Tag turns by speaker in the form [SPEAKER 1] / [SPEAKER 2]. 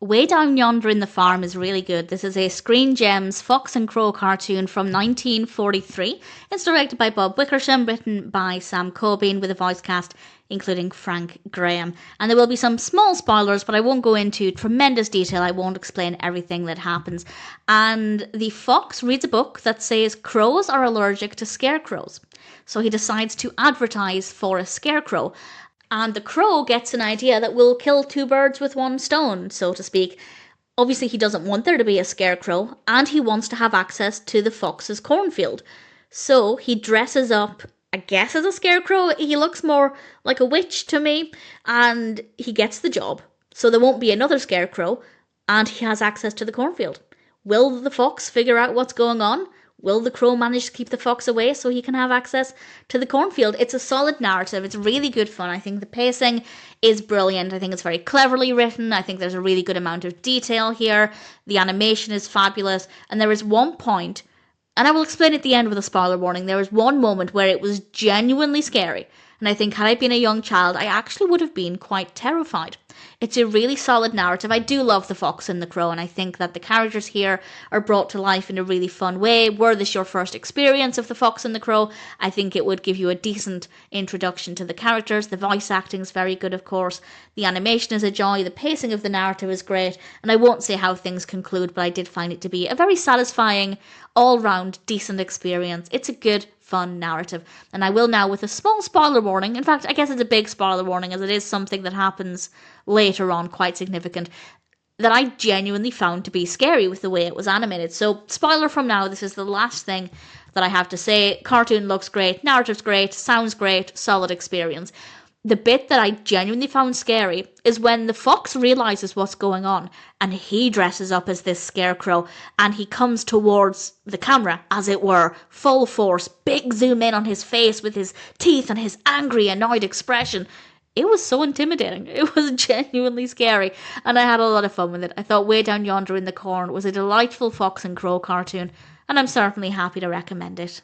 [SPEAKER 1] Way Down Yonder in the Farm is really good. This is a Screen Gems Fox and Crow cartoon from 1943. It's directed by Bob Wickersham, written by Sam Cobean, with a voice cast including Frank Graham. And there will be some small spoilers, but I won't go into tremendous detail. I won't explain everything that happens. And the fox reads a book that says crows are allergic to scarecrows. So he decides to advertise for a scarecrow. And the crow gets an idea that will kill two birds with one stone, so to speak. Obviously, he doesn't want there to be a scarecrow, and he wants to have access to the fox's cornfield. So he dresses up, I guess, as a scarecrow. He looks more like a witch to me, and he gets the job. So there won't be another scarecrow, and he has access to the cornfield. Will the fox figure out what's going on? Will the crow manage to keep the fox away so he can have access to the cornfield? It's a solid narrative. It's really good fun. I think the pacing is brilliant. I think it's very cleverly written. I think there's a really good amount of detail here. The animation is fabulous. And there is one point, and I will explain at the end with a spoiler warning, there was one moment where it was genuinely scary. And I think had I been a young child, I actually would have been quite terrified. It's a really solid narrative. I do love the fox and the crow, and I think that the characters here are brought to life in a really fun way. Were this your first experience of the fox and the crow, I think it would give you a decent introduction to the characters. The voice acting is very good, of course. The animation is a joy. The pacing of the narrative is great. And I won't say how things conclude, but I did find it to be a very satisfying, all-round, decent experience. It's a good, fun narrative. And I will now, with a small spoiler warning, in fact, I guess it's a big spoiler warning, as it is something that happens later on, quite significant, that I genuinely found to be scary with the way it was animated. So, spoiler from now, this is the last thing that I have to say. Cartoon looks great, narrative's great, sounds great, solid experience. The bit that I genuinely found scary is when the fox realizes what's going on and he dresses up as this scarecrow and he comes towards the camera, as it were, full force, big zoom in on his face with his teeth and his angry, annoyed expression. It was so intimidating. It was genuinely scary, and I had a lot of fun with it. I thought Way Down Yonder in the Corn was a delightful Fox and Crow cartoon, and I'm certainly happy to recommend it.